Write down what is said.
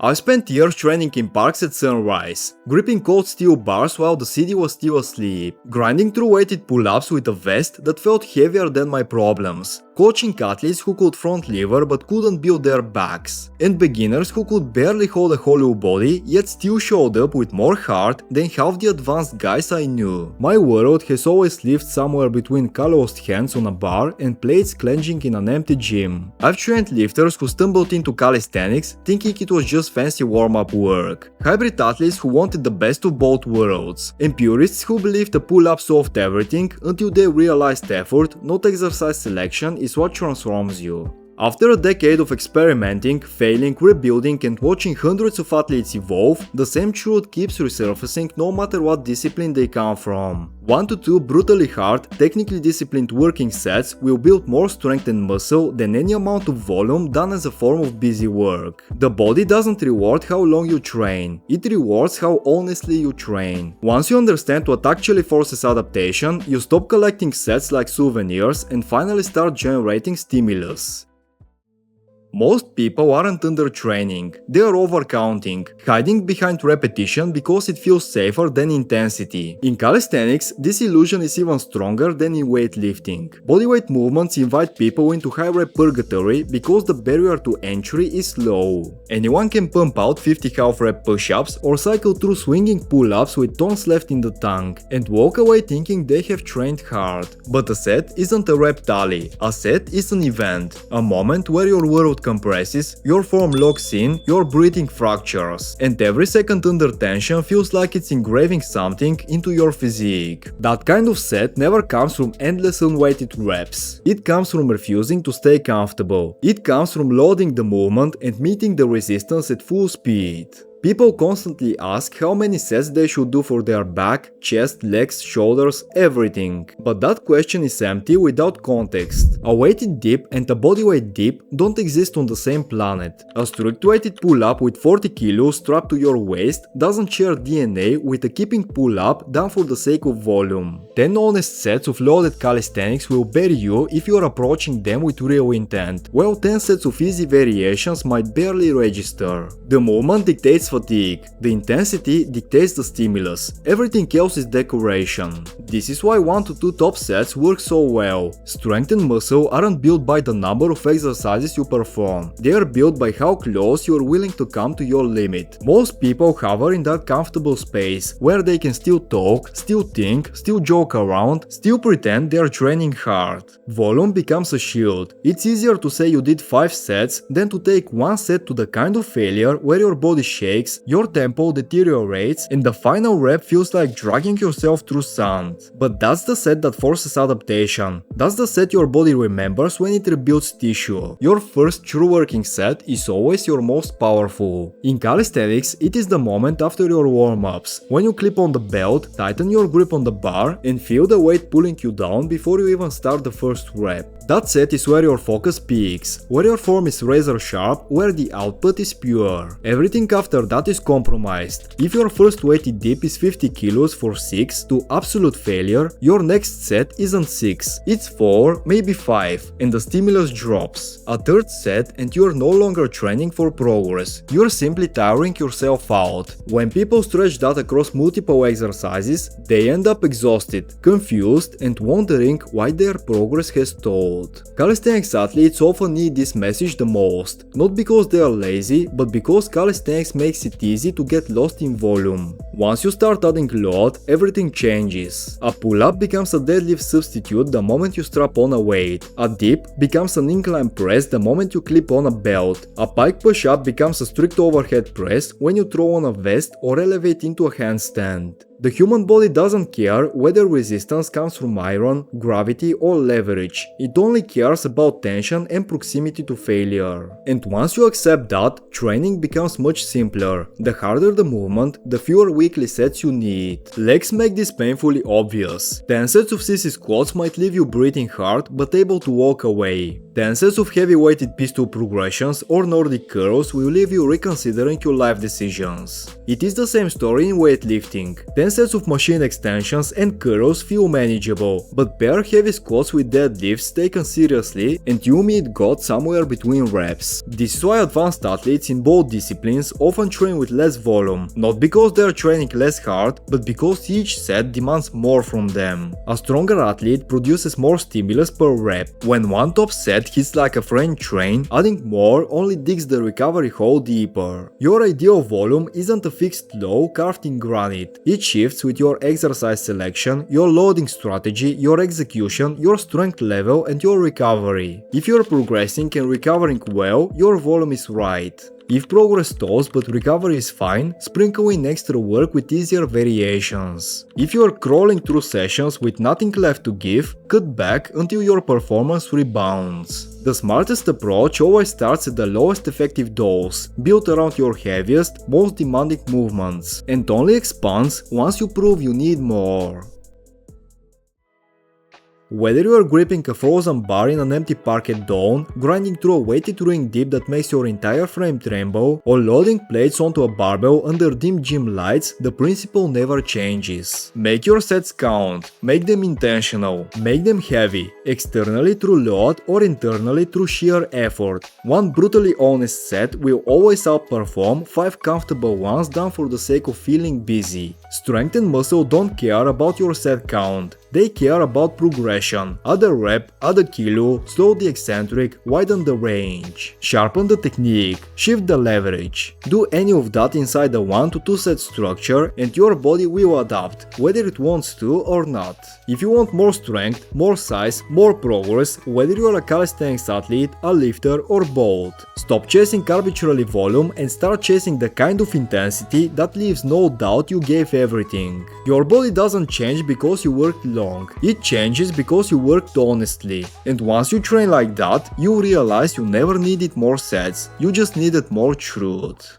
I spent years training in parks at sunrise, gripping cold steel bars while the city was still asleep, grinding through weighted pull-ups with a vest that felt heavier than my problems, coaching athletes who could front lever but couldn't build their backs, and beginners who could barely hold a hollow body yet still showed up with more heart than half the advanced guys I knew. My world has always lived somewhere between calloused hands on a bar and plates clenching in an empty gym. I've trained lifters who stumbled into calisthenics thinking it was just fancy warm-up work, hybrid athletes who wanted the best of both worlds, and purists who believed the pull-up solved everything until they realized effort, not exercise selection, is what transforms you. After a decade of experimenting, failing, rebuilding and watching hundreds of athletes evolve, the same truth keeps resurfacing no matter what discipline they come from. 1 to 2 brutally hard, technically disciplined working sets will build more strength and muscle than any amount of volume done as a form of busy work. The body doesn't reward how long you train, it rewards how honestly you train. Once you understand what actually forces adaptation, you stop collecting sets like souvenirs and finally start generating stimulus. Most people aren't undertraining, they are overcounting, hiding behind repetition because it feels safer than intensity. In calisthenics, this illusion is even stronger than in weightlifting. Bodyweight movements invite people into high rep purgatory because the barrier to entry is low. Anyone can pump out 50 half rep push-ups or cycle through swinging pull-ups with tons left in the tank and walk away thinking they have trained hard. But a set isn't a rep tally, a set is an event, a moment where your world compresses, your form locks in, your breathing fractures, and every second under tension feels like it's engraving something into your physique. That kind of set never comes from endless unweighted reps. It comes from refusing to stay comfortable. It comes from loading the movement and meeting the resistance at full speed. People constantly ask how many sets they should do for their back, chest, legs, shoulders, everything. But that question is empty without context. A weighted dip and a bodyweight dip don't exist on the same planet. A strict weighted pull-up with 40 kilos strapped to your waist doesn't share DNA with a keeping pull-up done for the sake of volume. 10 honest sets of loaded calisthenics will bury you if you are approaching them with real intent, while 10 sets of easy variations might barely register. The movement dictates fatigue, the intensity dictates the stimulus, everything else is decoration. This is why 1 to 2 top sets work so well. Strength and muscle aren't built by the number of exercises you perform, they are built by how close you are willing to come to your limit. Most people hover in that comfortable space, where they can still talk, still think, still joke around, still pretend they are training hard. Volume becomes a shield. It's easier to say you did 5 sets than to take 1 set to the kind of failure where your body shakes, your tempo deteriorates, and the final rep feels like dragging yourself through sand. But that's the set that forces adaptation. That's the set your body remembers when it rebuilds tissue. Your first true working set is always your most powerful. In calisthenics, it is the moment after your warm-ups, when you clip on the belt, tighten your grip on the bar, and feel the weight pulling you down before you even start the first rep. That set is where your focus peaks, where your form is razor sharp, where the output is pure. Everything after that is compromised. If your first weighted dip is 50 kilos for 6 to absolute failure, your next set isn't 6, it's 4, maybe 5, and the stimulus drops. A third set and you're no longer training for progress, you're simply tiring yourself out. When people stretch that across multiple exercises, they end up exhausted, confused, and wondering why their progress has stalled. Calisthenics athletes often need this message the most, not because they are lazy, but because calisthenics makes it easy to get lost in volume. Once you start adding load, everything changes. A pull-up becomes a deadlift substitute the moment you strap on a weight. A dip becomes an incline press the moment you clip on a belt. A pike push-up becomes a strict overhead press when you throw on a vest or elevate into a handstand. The human body doesn't care whether resistance comes from iron, gravity or leverage. It only cares about tension and proximity to failure. And once you accept that, training becomes much simpler. The harder the movement, the fewer weekly sets you need. Legs make this painfully obvious. 10 sets of sissy squats might leave you breathing hard but able to walk away. 10 sets of heavy-weighted pistol progressions or Nordic curls will leave you reconsidering your life decisions. It is the same story in weightlifting. 10 sets of machine extensions and curls feel manageable, but pair heavy squats with deadlifts taken seriously and you meet God somewhere between reps. This is why advanced athletes in both disciplines often train with less volume, not because they are training less hard, but because each set demands more from them. A stronger athlete produces more stimulus per rep. When one top set hits like a freight train, adding more only digs the recovery hole deeper. Your ideal volume isn't a fixed low carved in granite. It shifts with your exercise selection, your loading strategy, your execution, your strength level and your recovery. If you're progressing and recovering well, your volume is right. If progress stalls but recovery is fine, sprinkle in extra work with easier variations. If you are crawling through sessions with nothing left to give, cut back until your performance rebounds. The smartest approach always starts at the lowest effective dose, built around your heaviest, most demanding movements, and only expands once you prove you need more. Whether you are gripping a frozen bar in an empty park at dawn, grinding through a weighted ring dip that makes your entire frame tremble, or loading plates onto a barbell under dim gym lights, the principle never changes. Make your sets count, make them intentional, make them heavy, externally through load or internally through sheer effort. One brutally honest set will always outperform 5 comfortable ones done for the sake of feeling busy. Strength and muscle don't care about your set count. They care about progression. Add a rep, add a kilo, slow the eccentric, widen the range. Sharpen the technique, shift the leverage. Do any of that inside a 1 to 2 set structure and your body will adapt, whether it wants to or not. If you want more strength, more size, more progress, whether you are a calisthenics athlete, a lifter or both. Stop chasing arbitrary volume and start chasing the kind of intensity that leaves no doubt you gave everything. Your body doesn't change because you worked long. It changes because you worked honestly. And once you train like that, you realize you never needed more sets, you just needed more truth.